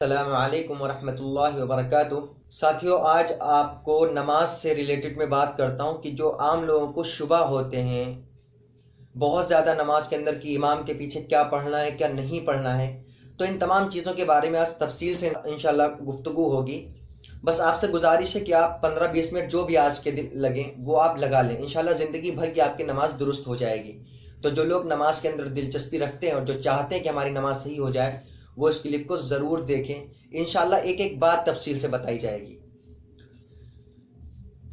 السلام علیکم ورحمۃ اللہ وبرکاتہ۔ ساتھیوں، آج آپ کو نماز سے ریلیٹڈ میں بات کرتا ہوں کہ جو عام لوگوں کو شبہ ہوتے ہیں بہت زیادہ نماز کے اندر کہ امام کے پیچھے کیا پڑھنا ہے کیا نہیں پڑھنا ہے، تو ان تمام چیزوں کے بارے میں آج تفصیل سے انشاءاللہ گفتگو ہوگی۔ بس آپ سے گزارش ہے کہ آپ 15-20 منٹ جو بھی آج کے دن لگیں وہ آپ لگا لیں، انشاءاللہ زندگی بھر کی آپ کی نماز درست ہو جائے گی۔ تو جو لوگ نماز کے اندر دلچسپی رکھتے ہیں اور جو چاہتے ہیں کہ ہماری نماز صحیح ہو جائے وہ اس کلپ کو ضرور دیکھیں، انشاءاللہ ایک ایک بات تفصیل سے بتائی جائے گی۔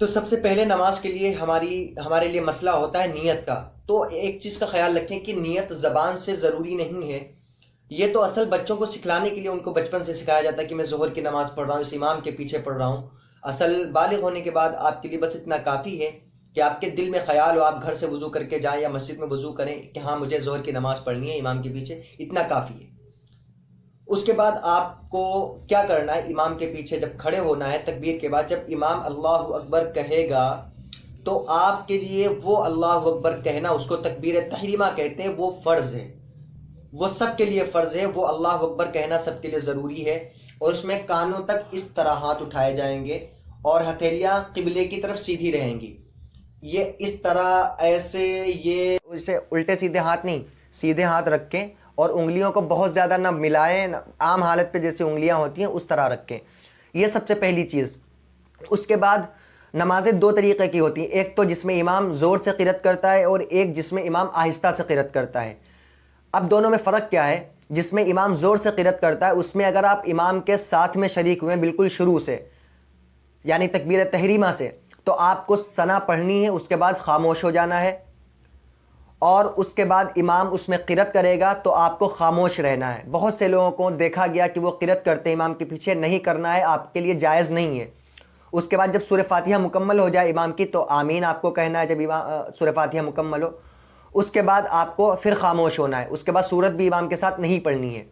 تو سب سے پہلے نماز کے لیے ہمارے لیے مسئلہ ہوتا ہے نیت کا۔ تو ایک چیز کا خیال رکھیں کہ نیت زبان سے ضروری نہیں ہے، یہ تو اصل بچوں کو سکھلانے کے لیے ان کو بچپن سے سکھایا جاتا ہے کہ میں ظہر کی نماز پڑھ رہا ہوں، اس امام کے پیچھے پڑھ رہا ہوں۔ اصل بالغ ہونے کے بعد آپ کے لیے بس اتنا کافی ہے کہ آپ کے دل میں خیال ہو، آپ گھر سے وضو کر کے جائیں یا مسجد میں وضو کریں کہ ہاں مجھے ظہر کی نماز پڑھنی ہے امام کے پیچھے، اتنا کافی ہے۔ اس کے بعد آپ کو کیا کرنا ہے، امام کے پیچھے جب کھڑے ہونا ہے تکبیر کے بعد جب امام اللہ اکبر کہے گا تو آپ کے لیے وہ اللہ اکبر کہنا، اس کو تکبیر تحریمہ کہتے ہیں، وہ فرض ہے، وہ سب کے لیے فرض ہے، وہ اللہ اکبر کہنا سب کے لیے ضروری ہے۔ اور اس میں کانوں تک اس طرح ہاتھ اٹھائے جائیں گے اور ہتھیلیاں قبلے کی طرف سیدھی رہیں گی، یہ اس طرح ایسے، یہ اسے الٹے سیدھے ہاتھ نہیں، سیدھے ہاتھ رکھیں اور انگلیوں کو بہت زیادہ نہ ملائیں، عام حالت پہ جیسے انگلیاں ہوتی ہیں اس طرح رکھیں، یہ سب سے پہلی چیز۔ اس کے بعد نمازیں دو طریقے کی ہوتی ہیں، ایک تو جس میں امام زور سے قرات کرتا ہے اور ایک جس میں امام آہستہ سے قرات کرتا ہے۔ اب دونوں میں فرق کیا ہے؟ جس میں امام زور سے قرات کرتا ہے اس میں اگر آپ امام کے ساتھ میں شریک ہوئے بالکل شروع سے، یعنی تکبیر تحریمہ سے، تو آپ کو ثنا پڑھنی ہے، اس کے بعد خاموش ہو جانا ہے، اور اس کے بعد امام اس میں قرات کرے گا تو آپ کو خاموش رہنا ہے۔ بہت سے لوگوں کو دیکھا گیا کہ وہ قرات کرتے امام کے پیچھے، نہیں کرنا ہے، آپ کے لیے جائز نہیں ہے۔ اس کے بعد جب سورہ فاتحہ مکمل ہو جائے امام کی تو آمین آپ کو کہنا ہے، جب سورہ فاتحہ مکمل ہو اس کے بعد آپ کو پھر خاموش ہونا ہے، اس کے بعد سورت بھی امام کے ساتھ نہیں پڑھنی ہے۔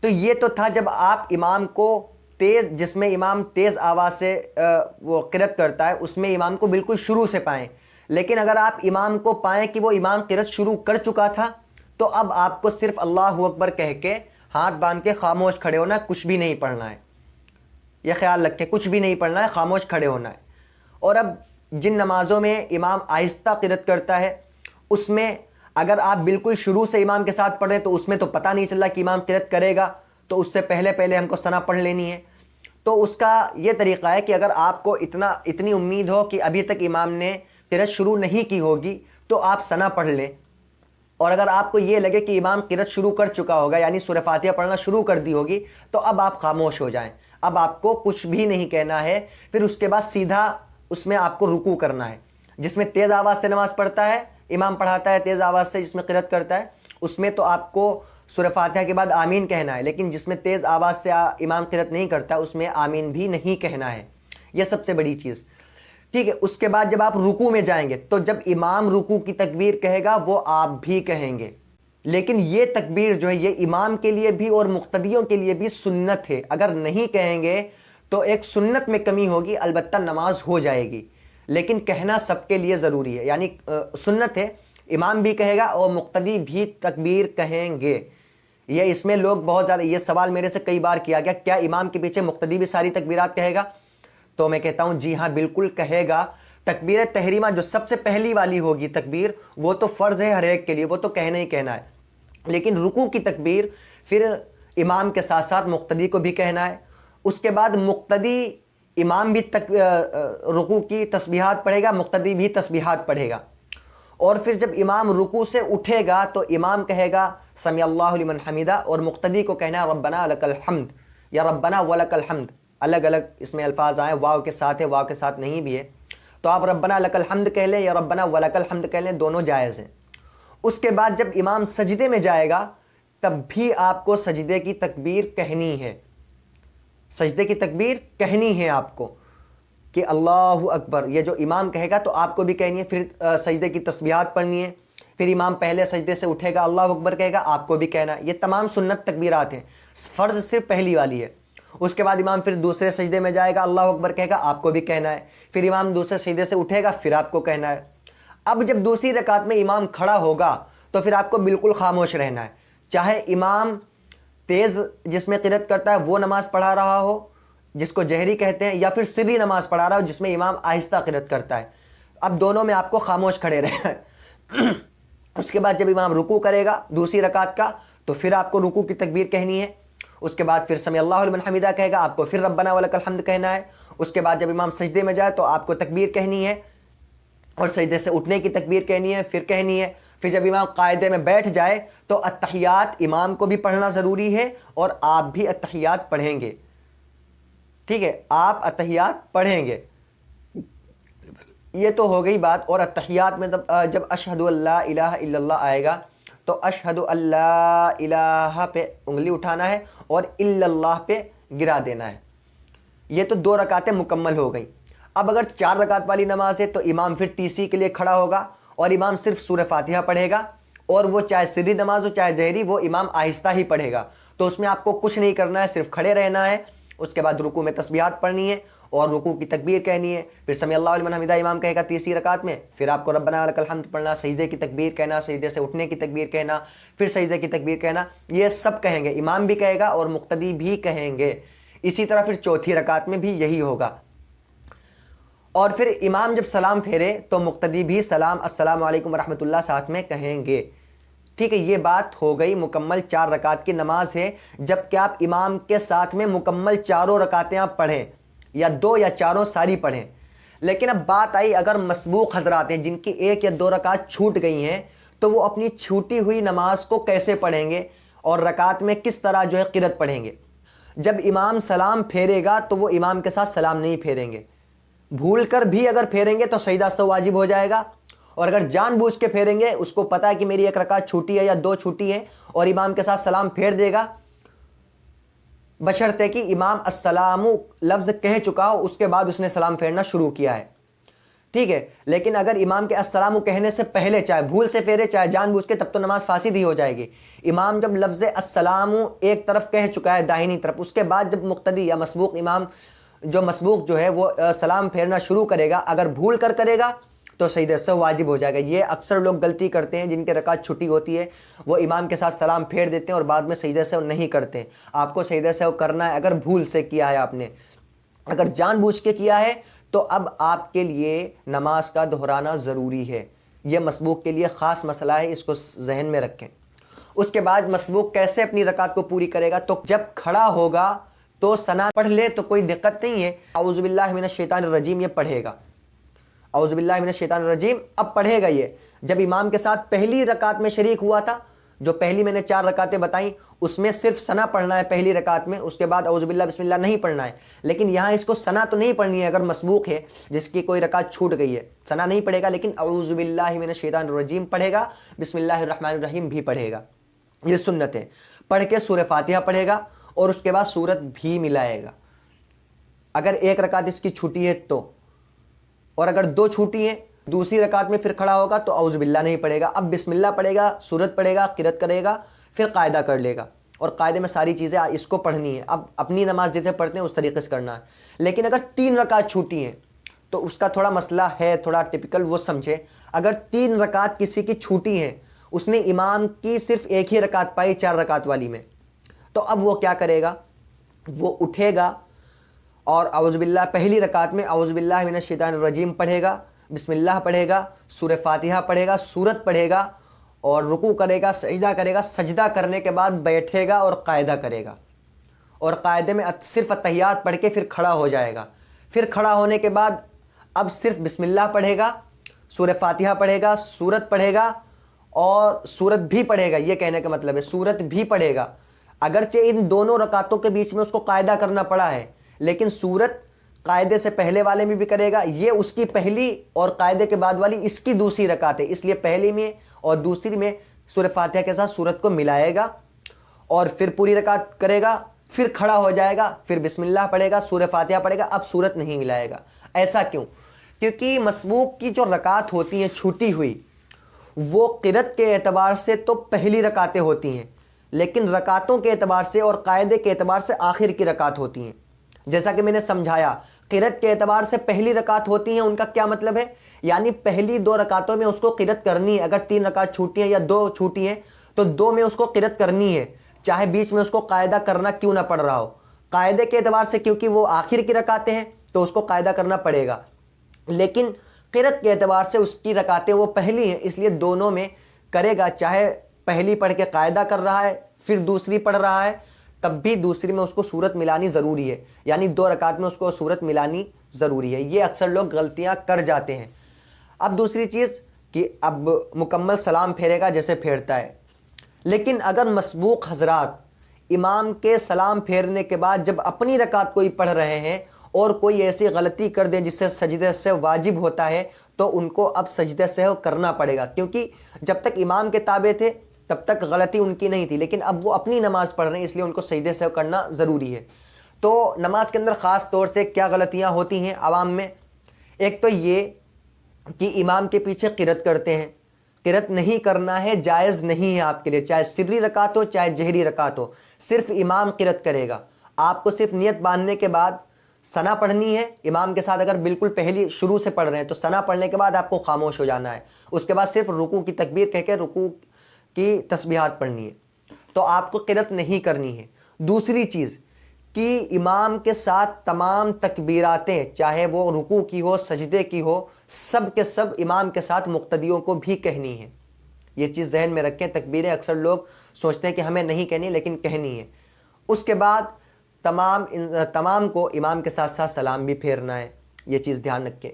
تو یہ تو تھا جب آپ امام کو تیز، جس میں امام تیز آواز سے وہ قرات کرتا ہے اس میں امام کو بالکل شروع سے پائیں، لیکن اگر آپ امام کو پائیں کہ وہ امام قرات شروع کر چکا تھا تو اب آپ کو صرف اللہ اکبر کہہ کے ہاتھ باندھ کے خاموش کھڑے ہونا ہے، کچھ بھی نہیں پڑھنا ہے، یہ خیال رکھیں، کچھ بھی نہیں پڑھنا ہے، خاموش کھڑے ہونا ہے۔ اور اب جن نمازوں میں امام آہستہ قرات کرتا ہے اس میں اگر آپ بالکل شروع سے امام کے ساتھ پڑھیں تو اس میں تو پتہ نہیں چل رہا کہ امام قرات کرے گا، تو اس سے پہلے ہم کو ثنا پڑھ لینی ہے۔ تو اس کا یہ طریقہ ہے کہ اگر آپ کو اتنی امید ہو کہ ابھی تک امام نے قرات شروع نہیں کی ہوگی تو آپ ثنا پڑھ لیں، اور اگر آپ کو یہ لگے کہ امام قرات شروع کر چکا ہوگا یعنی سورہ فاتحہ پڑھنا شروع کر دی ہوگی تو اب آپ خاموش ہو جائیں، اب آپ کو کچھ بھی نہیں کہنا ہے۔ پھر اس کے بعد سیدھا اس میں آپ کو رکوع کرنا ہے، جس میں تیز آواز سے نماز پڑھتا ہے، امام پڑھاتا ہے تیز آواز سے، جس میں قرات کرتا ہے اس میں تو آپ کو سورہ فاتحہ کے بعد آمین کہنا ہے، لیکن جس میں تیز آواز سے امام قرات نہیں کرتا اس میں آمین بھی نہیں کہنا ہے، یہ سب سے بڑی چیز، ٹھیک ہے۔ اس کے بعد جب آپ رکوع میں جائیں گے تو جب امام رکوع کی تکبیر کہے گا وہ آپ بھی کہیں گے، لیکن یہ تکبیر جو ہے یہ امام کے لیے بھی اور مقتدیوں کے لیے بھی سنت ہے، اگر نہیں کہیں گے تو ایک سنت میں کمی ہوگی، البتہ نماز ہو جائے گی، لیکن کہنا سب کے لیے ضروری ہے، یعنی سنت ہے، امام بھی کہے گا اور مقتدی بھی تکبیر کہیں گے۔ یہ اس میں لوگ بہت زیادہ، یہ سوال میرے سے کئی بار کیا گیا، کیا امام کے پیچھے مقتدی بھی ساری تکبیرات کہے گا؟ تو میں کہتا ہوں جی ہاں بالکل کہے گا۔ تکبیر تحریمہ جو سب سے پہلی والی ہوگی تکبیر، وہ تو فرض ہے ہر ایک کے لیے، وہ تو کہنا ہی کہنا ہے، لیکن رکوع کی تکبیر پھر امام کے ساتھ ساتھ مقتدی کو بھی کہنا ہے۔ اس کے بعد مقتدی، امام بھی رکوع کی تسبیحات پڑھے گا، مقتدی بھی تسبیحات پڑھے گا، اور پھر جب امام رکوع سے اٹھے گا تو امام کہے گا سمع اللہ لمن حمیدہ، اور مقتدی کو کہنا ہے ربنا لک الحمد یا ربنا ولک الحمد، الگ الگ اس میں الفاظ آئے، واو کے ساتھ ہے، واو کے ساتھ نہیں بھی ہے، تو آپ ربنا لک الحمد کہہ لیں یا ربنا ولک الحمد کہہ لیں، دونوں جائز ہیں۔ اس کے بعد جب امام سجدے میں جائے گا تب بھی آپ کو سجدے کی تکبیر کہنی ہے، سجدے کی تکبیر کہنی ہے آپ کو کہ اللہ اکبر، یہ جو امام کہے گا تو آپ کو بھی کہنی ہے، پھر سجدے کی تسبیحات پڑھنی ہے، پھر امام پہلے سجدے سے اٹھے گا اللہ اکبر کہے گا، آپ کو بھی کہنا ہے، یہ تمام سنت تکبیرات ہیں، فرض صرف پہلی والی ہے۔ اس کے بعد امام پھر دوسرے سجدے میں جائے گا، اللہ اکبر کہے گا، آپ کو بھی کہنا ہے، پھر امام دوسرے سجدے سے اٹھے گا، پھر آپ کو کہنا ہے۔ اب جب دوسری رکعت میں امام کھڑا ہوگا تو پھر آپ کو بالکل خاموش رہنا ہے، چاہے امام تیز جس میں قرأت کرتا ہے وہ نماز پڑھا رہا ہو جس کو جہری کہتے ہیں، یا پھر سری نماز پڑھا رہا ہو جس میں امام آہستہ قرأت کرتا ہے. اب دونوں میں آپ کو خاموش کھڑے رہنا ہے. اس کے بعد جب امام رکوع کرے گا دوسری رکعت کا تو پھر آپ کو رکوع کی تکبیر کہنی ہے. اس کے بعد پھر سمی اللہ لمن حمیدہ کہے گا، آپ کو پھر ربنا ولک الحمد کہنا ہے. اس کے بعد جب امام سجدے میں جائے تو آپ کو تکبیر کہنی ہے اور سجدے سے اٹھنے کی تکبیر کہنی ہے، پھر کہنی ہے. پھر جب امام قاعدے میں بیٹھ جائے تو التحیات امام کو بھی پڑھنا ضروری ہے اور آپ بھی التحیات پڑھیں گے. ٹھیک ہے، آپ التحیات پڑھیں گے. یہ تو ہو گئی بات. اور التحیات میں جب اشہد اللہ الہ الا اللہ آئے گا تو اشہد اللہ الہ پہ انگلی اٹھانا ہے اور الا اللہ پہ گرا دینا ہے. یہ تو 2 رکعتیں مکمل ہو گئیں. اب اگر 4 رکعت والی نماز ہے تو امام پھر تیسری کے لیے کھڑا ہوگا اور امام صرف سورہ فاتحہ پڑھے گا، اور وہ چاہے سری نماز ہو چاہے جہری وہ امام آہستہ ہی پڑھے گا. تو اس میں آپ کو کچھ نہیں کرنا ہے، صرف کھڑے رہنا ہے. اس کے بعد رکوع میں تسبیحات پڑھنی ہے اور رکوع کی تکبیر کہنی ہے. پھر سمی اللہ لمن حمیدہ امام کہے گا تیسری رکعت میں. پھر آپ کو ربنا ولک الحمد پڑھنا، سجدے کی تکبیر کہنا، سجدے سے اٹھنے کی تکبیر کہنا، پھر سجدے کی تکبیر کہنا. یہ سب کہیں گے، امام بھی کہے گا اور مقتدی بھی کہیں گے. اسی طرح پھر چوتھی رکعت میں بھی یہی ہوگا. اور پھر امام جب سلام پھیرے تو مقتدی بھی سلام السلام علیکم ورحمۃ اللہ ساتھ میں کہیں گے. ٹھیک ہے، یہ بات ہو گئی. مکمل 4 رکعت کی نماز ہے، جب کہ آپ امام کے ساتھ میں مکمل 4 رکعتیں آپ پڑھیں، یا 2 یا 4 ساری پڑھیں. لیکن اب بات آئی اگر مسبوق حضرات ہیں جن کی 1 یا 2 رکعت چھوٹ گئی ہیں تو وہ اپنی چھوٹی ہوئی نماز کو کیسے پڑھیں گے اور رکعت میں کس طرح جو ہے قرأت پڑھیں گے. جب امام سلام پھیرے گا تو وہ امام کے ساتھ سلام نہیں پھیریں گے. بھول کر بھی اگر پھیریں گے تو سجدہ سہو واجب ہو جائے گا، اور اگر جان بوجھ کے پھیریں گے، اس کو پتا ہے کہ میری 1 رکعت چھوٹی ہے یا 2 چھوٹی ہے، اور امام کے ساتھ سلام پھیر دے گا، بشرطے کہ امام السلام لفظ کہہ چکا ہو اس کے بعد اس نے سلام پھیرنا شروع کیا ہے. ٹھیک ہے، لیکن اگر امام کے السلام کہنے سے پہلے چاہے بھول سے پھیرے چاہے جان بوجھ کے، تب تو نماز فاسد ہی ہو جائے گی. امام جب لفظ السلام ایک طرف کہہ چکا ہے داہنی طرف، اس کے بعد جب مقتدی یا مسبوق امام مسبوق جو ہے وہ سلام پھیرنا شروع کرے گا، اگر بھول کر کرے گا تو سجدہ سہو واجب ہو جائے گا. یہ اکثر لوگ غلطی کرتے ہیں، جن کے رکعت چھٹی ہوتی ہے وہ امام کے ساتھ سلام پھیر دیتے ہیں اور بعد میں سجدہ سہو نہیں کرتے. آپ کو سجدہ سہو کرنا ہے اگر بھول سے کیا ہے آپ نے. اگر جان بوجھ کے کیا ہے تو اب آپ کے لیے نماز کا دہرانا ضروری ہے. یہ مسبوق کے لیے خاص مسئلہ ہے، اس کو ذہن میں رکھیں. اس کے بعد مسبوق کیسے اپنی رکعت کو پوری کرے گا؟ تو جب کھڑا ہوگا تو ثنا پڑھ لے تو کوئی دقت نہیں ہے. اعوذ باللہ من الشیطان الرجیم یہ پڑھے گا، اعوذ باللہ من الشیطان الرجیم اب پڑھے گا. یہ جب امام کے ساتھ پہلی رکعت میں شریک ہوا تھا، جو پہلی میں نے 4 رکعتیں بتائیں اس میں صرف ثنا پڑھنا ہے پہلی رکعت میں، اس کے بعد اعوذ باللہ بسم اللہ نہیں پڑھنا ہے. لیکن یہاں اس کو ثنا تو نہیں پڑھنی ہے. اگر مسبوق ہے جس کی کوئی رکعت چھوٹ گئی ہے، ثنا نہیں پڑھے گا لیکن اعوذ باللہ من الشیطان الرجیم پڑھے گا، بسم اللہ الرحمن الرحیم بھی پڑھے گا. یہ سنت ہے. پڑھ کے سورہ فاتحہ پڑھے گا اور اس کے بعد سورت بھی ملائے گا. اگر 1 رکعت اس کی چھوٹی ہے تو، اور اگر 2 چھوٹی ہیں دوسری رکعت میں پھر کھڑا ہوگا تو اعوذ باللہ نہیں پڑھے گا، اب بسم اللہ پڑھے گا، سورت پڑھے گا، قرأت کرے گا، پھر قاعدہ کر لے گا. اور قاعدے میں ساری چیزیں اس کو پڑھنی ہے. اب اپنی نماز جیسے پڑھتے ہیں اس طریقے سے کرنا ہے. لیکن اگر 3 رکعت چھوٹی ہیں تو اس کا تھوڑا مسئلہ ہے، تھوڑا ٹپیکل، وہ سمجھے. اگر 3 رکعت کسی کی چھوٹی ہیں، اس نے امام کی صرف 1 ہی رکعت پائی 4 رکعت والی میں، تو اب وہ کیا کرے گا؟ وہ اٹھے گا اور اعوذ باللہ پہلی رکعت میں اعوذ باللہ من الشیطان الرجیم پڑھے گا، بسم اللہ پڑھے گا، سورہ فاتحہ پڑھے گا، سورت پڑھے گا، اور رکوع کرے گا، سجدہ کرے گا. سجدہ کرنے کے بعد بیٹھے گا اور قاعدہ کرے گا، اور قاعدے میں صرف التحیات پڑھ کے پھر کھڑا ہو جائے گا. پھر کھڑا ہونے کے بعد اب صرف بسم اللہ پڑھے گا، سورہ فاتحہ پڑھے گا، سورت پڑھے گا، اور سورت بھی پڑھے گا. یہ کہنے کا مطلب ہے سورت بھی پڑھے گا. اگرچہ ان دونوں رکعتوں کے بیچ میں اس کو قاعدہ کرنا پڑا ہے، لیکن سورت قاعدے سے پہلے والے میں بھی کرے گا. یہ اس کی پہلی اور قاعدے کے بعد والی اس کی دوسری رکعت ہے، اس لیے پہلی میں اور دوسری میں سورہ فاتحہ کے ساتھ سورت کو ملائے گا اور پھر پوری رکعت کرے گا. پھر کھڑا ہو جائے گا، پھر بسم اللہ پڑھے گا، سورہ فاتحہ پڑھے گا، اب سورت نہیں ملائے گا. ایسا کیوں؟ کیونکہ مسبوق کی جو رکعت ہوتی ہیں چھوٹی ہوئی، وہ قرأت کے اعتبار سے تو پہلی رکعتیں ہوتی ہیں، لیکن رکعتوں کے اعتبار سے اور قاعدے کے اعتبار سے آخر کی رکعت ہوتی ہیں. جیسا کہ میں نے سمجھایا، قرأت کے اعتبار سے پہلی رکعت ہوتی ہیں. ان کا کیا مطلب ہے؟ یعنی پہلی 2 رکعتوں میں اس کو قرأت کرنی ہے. اگر 3 رکعت چھوٹی ہیں یا 2 چھوٹی ہیں تو 2 میں اس کو قرأت کرنی ہے. چاہے بیچ میں اس کو قاعدہ کرنا کیوں نہ پڑ رہا ہو. قاعدے کے اعتبار سے کیونکہ وہ آخر کی رکعتیں ہیں تو اس کو قاعدہ کرنا پڑے گا, لیکن قرأت کے اعتبار سے اس کی رکعتیں وہ پہلی ہیں, اس لیے دونوں میں کرے گا. چاہے پہلی پڑھ کے قاعدہ کر رہا ہے پھر دوسری پڑھ رہا ہے, تب بھی دوسری میں اس کو سورت ملانی ضروری ہے, یعنی 2 رکعت میں اس کو سورت ملانی ضروری ہے. یہ اکثر لوگ غلطیاں کر جاتے ہیں. اب دوسری چیز کہ اب مکمل سلام پھیرے گا جیسے پھیرتا ہے, لیکن اگر مسبوق حضرات امام کے سلام پھیرنے کے بعد جب اپنی رکعت کوئی پڑھ رہے ہیں اور کوئی ایسی غلطی کر دیں جس سے سجدہ سہو واجب ہوتا ہے, تو ان کو اب سجدہ سہو کرنا پڑے گا, کیونکہ جب تک امام کے تابع تھے تب تک غلطی ان کی نہیں تھی, لیکن اب وہ اپنی نماز پڑھ رہے ہیں اس لیے ان کو سجدہ سہو کرنا ضروری ہے. تو نماز کے اندر خاص طور سے کیا غلطیاں ہوتی ہیں عوام میں؟ ایک تو یہ کہ امام کے پیچھے قرأت کرتے ہیں. قرأت نہیں کرنا ہے, جائز نہیں ہے آپ کے لیے, چاہے سری رکعت ہو چاہے جہری رکعت ہو, صرف امام قرأت کرے گا. آپ کو صرف نیت باندھنے کے بعد ثنا پڑھنی ہے امام کے ساتھ. اگر بالکل پہلی شروع سے پڑھ رہے ہیں تو ثنا پڑھنے کے بعد آپ کو خاموش ہو جانا ہے, اس کے بعد صرف رکوع کی تکبیر کہہ کے رکوع کی تسبیحات پڑھنی ہے, تو آپ کو قرأت نہیں کرنی ہے. دوسری چیز کہ امام کے ساتھ تمام تکبیراتیں چاہے وہ رکوع کی ہو سجدے کی ہو, سب کے سب امام کے ساتھ مقتدیوں کو بھی کہنی ہے. یہ چیز ذہن میں رکھیں. تکبیریں اکثر لوگ سوچتے ہیں کہ ہمیں نہیں کہنی لیکن کہنی ہے. اس کے بعد تمام کو امام کے ساتھ ساتھ سلام بھی پھیرنا ہے. یہ چیز دھیان رکھیں.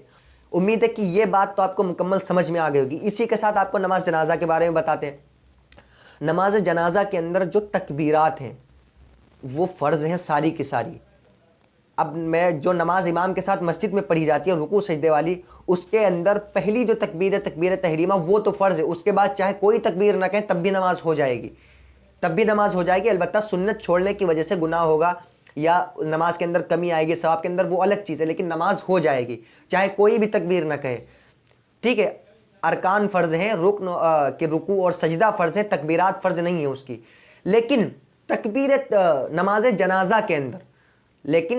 امید ہے کہ یہ بات تو آپ کو مکمل سمجھ میں آ گئی ہوگی. اسی کے ساتھ آپ کو نماز جنازہ کے بارے میں بتاتے ہیں. نماز جنازہ کے اندر جو تکبیرات ہیں وہ فرض ہیں ساری کی ساری. اب میں جو نماز امام کے ساتھ مسجد میں پڑھی جاتی ہے رکوع سجدے والی, اس کے اندر پہلی جو تکبیر ہے تکبیر تحریمہ وہ تو فرض ہے. اس کے بعد چاہے کوئی تکبیر نہ کہیں تب بھی نماز ہو جائے گی, تب بھی نماز ہو جائے گی. البتہ سنت چھوڑنے کی وجہ سے گناہ ہوگا یا نماز کے اندر کمی آئے گی ثواب کے اندر, وہ الگ چیز ہے, لیکن نماز ہو جائے گی چاہے کوئی بھی تکبیر نہ کہے. ٹھیک ہے, ارکان فرض ہیں, رکن کہ رکوع اور سجدہ فرض ہیں, تکبیرات فرض نہیں ہیں اس کی. لیکن تکبیر نماز جنازہ کے اندر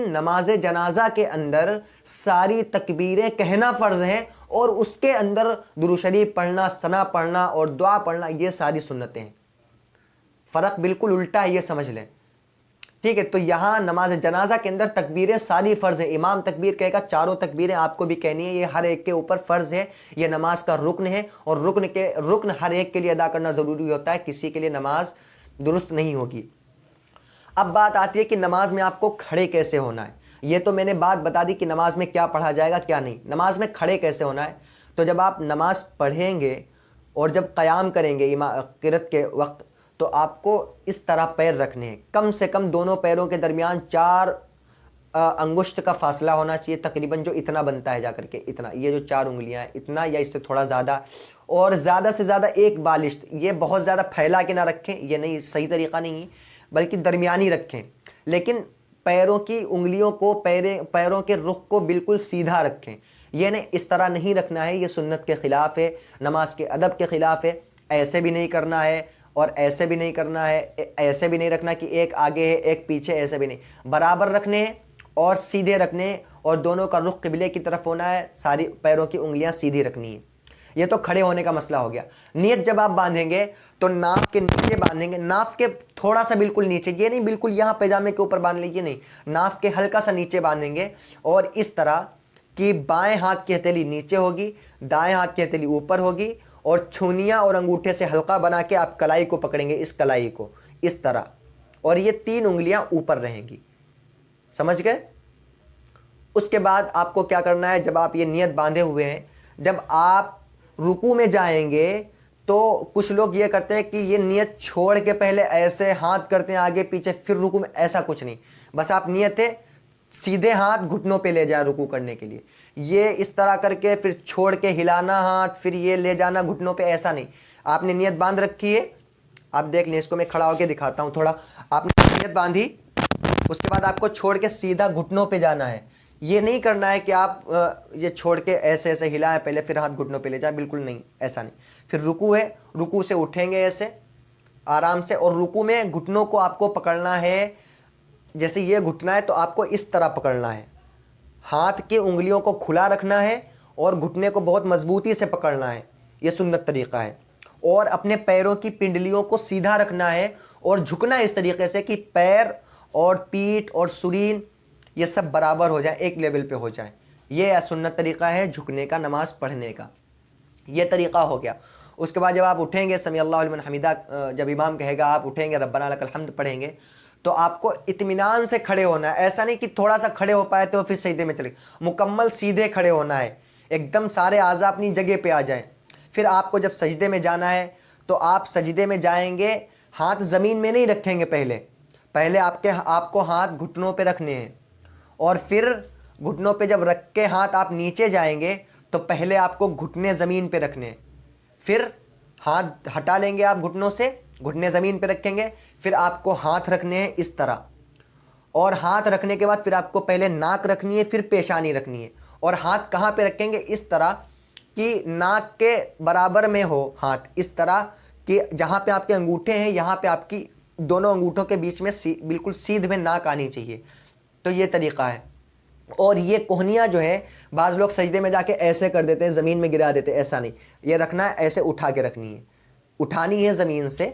نماز جنازہ کے اندر ساری تکبیریں کہنا فرض ہیں, اور اس کے اندر درود شریف پڑھنا, ثنا پڑھنا اور دعا پڑھنا یہ ساری سنتیں ہیں. فرق بالکل الٹا ہے, یہ سمجھ لیں. ٹھیک ہے, تو یہاں نماز جنازہ کے اندر تکبیریں ساری فرض ہیں. امام تکبیر کہے گا, چاروں تکبیریں آپ کو بھی کہنی ہے. یہ ہر ایک کے اوپر فرض ہے, یہ نماز کا رکن ہے, اور رکن ہر ایک کے لیے ادا کرنا ضروری ہوتا ہے. کسی کے لیے نماز درست نہیں ہوگی. اب بات آتی ہے کہ نماز میں آپ کو کھڑے کیسے ہونا ہے. یہ تو میں نے بات بتا دی کہ نماز میں کیا پڑھا جائے گا کیا نہیں. نماز میں کھڑے کیسے ہونا ہے, تو جب آپ نماز پڑھیں گے اور جب قیام کریں گے قرأت کے وقت, تو آپ کو اس طرح پیر رکھنے ہیں. کم سے کم دونوں پیروں کے درمیان 4 انگشت کا فاصلہ ہونا چاہیے, تقریباً جو اتنا بنتا ہے جا کر کے اتنا. یہ جو 4 انگلیاں ہیں اتنا یا اس سے تھوڑا زیادہ, اور زیادہ سے زیادہ 1 بالشت. یہ بہت زیادہ پھیلا کے نہ رکھیں, یہ نہیں صحیح طریقہ نہیں ہے, بلکہ درمیانی رکھیں. لیکن پیروں کی انگلیوں کو پیروں کے رخ کو بالکل سیدھا رکھیں. یہ نہیں اس طرح نہیں رکھنا ہے, یہ سنت کے خلاف ہے, نماز کے ادب کے خلاف ہے. ایسے بھی نہیں کرنا ہے اور ایسے بھی نہیں کرنا ہے, ایسے بھی نہیں رکھنا کہ ایک آگے ہے ایک پیچھے, ایسے بھی نہیں. برابر رکھنے ہیں اور سیدھے رکھنے ہیں, اور دونوں کا رخ قبلے کی طرف ہونا ہے. ساری پیروں کی انگلیاں سیدھی رکھنی ہیں. یہ تو کھڑے ہونے کا مسئلہ ہو گیا. نیت جب آپ باندھیں گے تو ناف کے نیچے باندھیں گے, ناف کے تھوڑا سا بالکل نیچے, یہ نہیں بالکل یہاں پیجامے کے اوپر باندھ لیجیے, نہیں, ناف کے ہلکا سا نیچے باندھیں گے. اور اس طرح کہ بائیں ہاتھ کی ہتھیلی نیچے ہوگی, دائیں ہاتھ کی ہتھیلی اوپر ہوگی, اور چھونیاں اور انگوٹھے سے حلقہ بنا کے آپ کلائی کو پکڑیں گے, اس کلائی کو اس طرح, اور یہ 3 انگلیاں اوپر رہیں گی. سمجھ گئے؟ اس کے بعد آپ کو کیا کرنا ہے, جب آپ یہ نیت باندھے ہوئے ہیں, جب آپ رکوع میں جائیں گے تو کچھ لوگ یہ کرتے ہیں کہ یہ نیت چھوڑ کے پہلے ایسے ہاتھ کرتے ہیں آگے پیچھے, پھر رکوع میں. ایسا کچھ نہیں, بس آپ نیت ہے سیدھے ہاتھ گھٹنوں پہ لے جائیں رکوع کرنے کے لیے. یہ اس طرح کر کے پھر چھوڑ کے ہلانا ہاتھ, پھر یہ لے جانا گھٹنوں پہ, ایسا نہیں. آپ نے نیت باندھ رکھی ہے, آپ دیکھ لیں, اس کو میں کھڑا ہو کے دکھاتا ہوں تھوڑا. آپ نے نیت باندھی, اس کے بعد آپ کو چھوڑ کے سیدھا گھٹنوں پہ جانا ہے. یہ نہیں کرنا ہے کہ آپ یہ چھوڑ کے ایسے ایسے ہلائیں پہلے پھر ہاتھ گھٹنوں پہ لے جائیں, بالکل نہیں, ایسا نہیں. پھر رکوع ہے, رکوع سے اٹھیں گے ایسے آرام سے, اور رکوع میں گھٹنوں کو آپ کو پکڑنا ہے. جیسے یہ گھٹنا ہے تو آپ کو اس طرح پکڑنا ہے, ہاتھ کی انگلیوں کو کھلا رکھنا ہے اور گھٹنے کو بہت مضبوطی سے پکڑنا ہے. یہ سنت طریقہ ہے. اور اپنے پیروں کی پنڈلیوں کو سیدھا رکھنا ہے اور جھکنا اس طریقے سے کہ پیر اور پیٹھ اور سرین یہ سب برابر ہو جائیں، ایک لیول پہ ہو جائیں. یہ سنت طریقہ ہے جھکنے کا نماز پڑھنے کا. یہ طریقہ ہو گیا. اس کے بعد جب آپ اٹھیں گے سمیع اللہ لمن حمیدہ جب امام کہے گا آپ اٹھیں گے ربنا لک الحمد پڑھیں گے تو آپ کو اطمینان سے کھڑے ہونا ہے. ایسا نہیں کہ تھوڑا سا کھڑے ہو پائے تو پھر سجدے میں چلے، مکمل سیدھے کھڑے ہونا ہے، ایک دم سارے اعضاء اپنی جگہ پہ آ جائیں. پھر آپ کو جب سجدے میں جانا ہے تو آپ سجدے میں جائیں گے، ہاتھ زمین میں نہیں رکھیں گے. پہلے آپ کو ہاتھ گھٹنوں پہ رکھنے ہیں، اور پھر گھٹنوں پہ جب رکھ کے ہاتھ آپ نیچے جائیں گے تو پہلے آپ کو گھٹنے زمین پہ رکھنے ہیں، پھر ہاتھ ہٹا لیں گے آپ گھٹنوں سے، گھٹنے زمین پہ رکھیں گے، پھر آپ کو ہاتھ رکھنے ہیں اس طرح، اور ہاتھ رکھنے کے بعد پھر آپ کو پہلے ناک رکھنی ہے، پھر پیشانی رکھنی ہے. اور ہاتھ کہاں پہ رکھیں گے؟ اس طرح کہ ناک کے برابر میں ہو ہاتھ، اس طرح کہ جہاں پہ آپ کے انگوٹھے ہیں یہاں پہ آپ کی دونوں انگوٹھوں کے بیچ میں بالکل سیدھ میں ناک آنی چاہیے. تو یہ طریقہ ہے. اور یہ کوہنیاں جو ہے بعض لوگ سجدے میں جا کے ایسے کر دیتے ہیں، زمین میں گرا دیتے ہیں، ایسا نہیں. یہ رکھنا ہے ایسے اٹھا کے رکھنی ہے، اٹھانی ہے زمین سے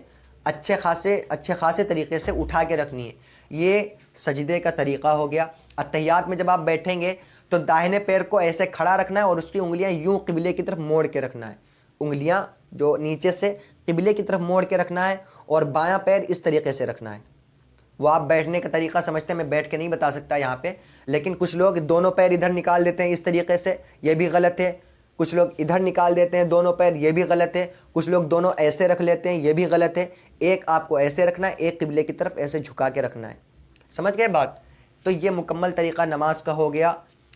اچھے خاصے طریقے سے اٹھا کے رکھنی ہے. یہ سجدے کا طریقہ ہو گیا. اتحیات میں جب آپ بیٹھیں گے تو داہنے پیر کو ایسے کھڑا رکھنا ہے اور اس کی انگلیاں یوں قبلے کی طرف موڑ کے رکھنا ہے، انگلیاں جو نیچے سے قبلے کی طرف موڑ کے رکھنا ہے، اور بایاں پیر اس طریقے سے رکھنا ہے. وہ آپ بیٹھنے کا طریقہ سمجھتے ہیں، میں بیٹھ کے نہیں بتا سکتا یہاں پہ، لیکن کچھ لوگ دونوں پیر ادھر نکال دیتے ہیں اس طریقے سے، یہ بھی غلط ہے. کچھ لوگ ادھر نکال دیتے ہیں دونوں پیر، یہ بھی غلط ہے. کچھ لوگ دونوں ایسے رکھ لیتے ہیں، یہ بھی غلط ہے. ایک آپ کو ایسے رکھنا ہے، ایک قبلے کی طرف ایسے جھکا کے رکھنا ہے. سمجھ گئے بات؟ تو یہ مکمل طریقہ نماز کا ہو گیا.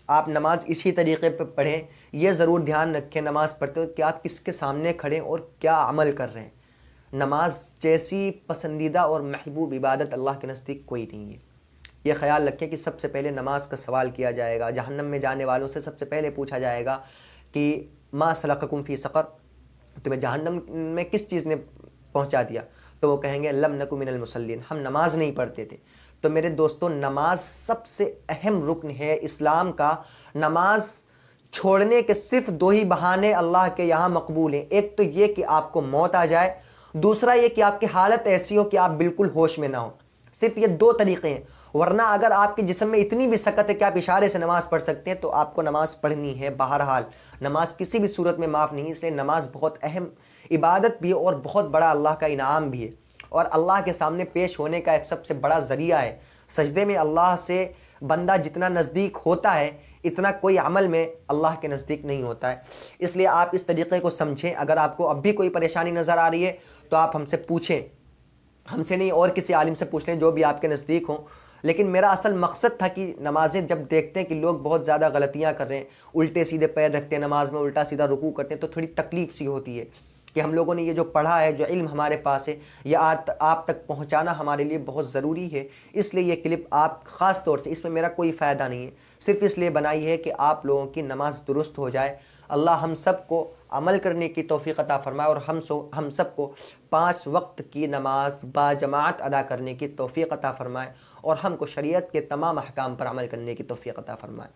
آپ نماز اسی طریقے پہ پڑھیں. یہ ضرور دھیان رکھیں نماز پڑھتے ہو کہ آپ کس کے سامنے کھڑے اور کیا عمل کر رہے ہیں. نماز جیسی پسندیدہ اور محبوب عبادت اللہ کے نزدیک کوئی نہیں ہے. یہ خیال رکھیں کہ سب سے پہلے نماز کا سوال کیا جائے گا. جہنم میں جانے والوں سے سب سے پہلے پوچھا جائے گا کہ ما سلککم فی سقر، تمہیں جہنم میں کس چیز نے پہنچا دیا؟ تو وہ کہیں گے لم نکو من المصلین، ہم نماز نہیں پڑھتے تھے. تو میرے دوستو نماز سب سے اہم رکن ہے اسلام کا. نماز چھوڑنے کے صرف دو ہی بہانے اللہ کے یہاں مقبول ہیں. ایک تو یہ کہ آپ کو موت آ جائے، دوسرا یہ کہ آپ کی حالت ایسی ہو کہ آپ بالکل ہوش میں نہ ہو. صرف یہ دو طریقے ہیں. ورنہ اگر آپ کے جسم میں اتنی بھی سکت ہے کہ آپ اشارے سے نماز پڑھ سکتے ہیں تو آپ کو نماز پڑھنی ہے. بہرحال نماز کسی بھی صورت میں معاف نہیں. اس لیے نماز بہت اہم عبادت بھی ہے اور بہت بڑا اللہ کا انعام بھی ہے، اور اللہ کے سامنے پیش ہونے کا ایک سب سے بڑا ذریعہ ہے. سجدے میں اللہ سے بندہ جتنا نزدیک ہوتا ہے اتنا کوئی عمل میں اللہ کے نزدیک نہیں ہوتا ہے. اس لیے آپ اس طریقے کو سمجھیں. اگر آپ کو اب بھی کوئی پریشانی نظر آ رہی ہے تو آپ ہم سے پوچھیں، ہم سے نہیں اور کسی عالم سے پوچھ لیں جو بھی آپ کے نزدیک ہوں. لیکن میرا اصل مقصد تھا کہ نمازیں جب دیکھتے ہیں کہ لوگ بہت زیادہ غلطیاں کر رہے ہیں، الٹے سیدھے پیر رکھتے ہیں نماز میں، الٹا سیدھا رکوع کرتے ہیں، تو تھوڑی تکلیف سی ہوتی ہے کہ ہم لوگوں نے یہ جو پڑھا ہے، جو علم ہمارے پاس ہے، یہ آپ تک پہنچانا ہمارے لیے بہت ضروری ہے. اس لیے یہ کلپ آپ خاص طور سے، اس میں میرا کوئی فائدہ نہیں ہے، صرف اس لیے بنائی ہے کہ آپ لوگوں کی نماز درست ہو جائے. اللہ ہم سب کو عمل کرنے کی توفیق عطا فرمائے، اور ہم سب کو 5 وقت کی نماز با جماعت ادا کرنے کی توفیق عطا فرمائے، اور ہم کو شریعت کے تمام احکام پر عمل کرنے کی توفیق عطا فرمائے.